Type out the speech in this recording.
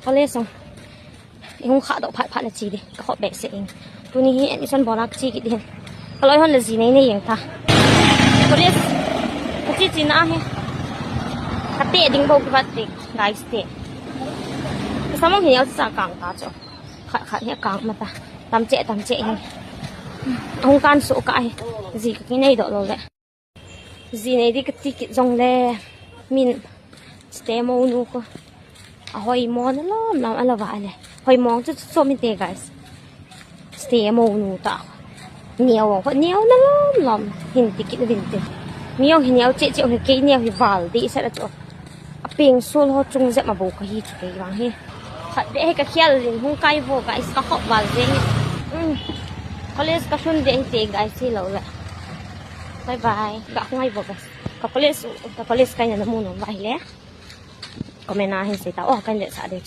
college xong không khá độ phải là chi đi các họ bé sẽ tu ni admission bỏ ra chi cái đi cái lối hơn là gì này này vậy ta college cái chi chi na he cái tệ đinh bầu cái tệ guys tệ cái sao mà hình như sao càng cá chỗ khá nhẹ càng mà ta tạm trệ không can số cái gì cái này đó rồi đấy gì này đi cái ticket Jong le min stay màu nu ko hồi mòn nó làm ăn là vậy này hồi mòn chút số mình tê guys stay màu nu ta nhiều không nhiều nó làm hình ticket nó vintage nhiều hình nhiều chị cái nhiều thì vào đi sẽ là chỗ ping sul ho chung dẹp mà bố cái gì cái vàng he thật để cái kia là không cay vô guys các họ vào dễ college ka shun de te guys hello la bye bye ka ngai bo guys ka college kanya na mo no bye le comment na hin se ta oh kan le sa de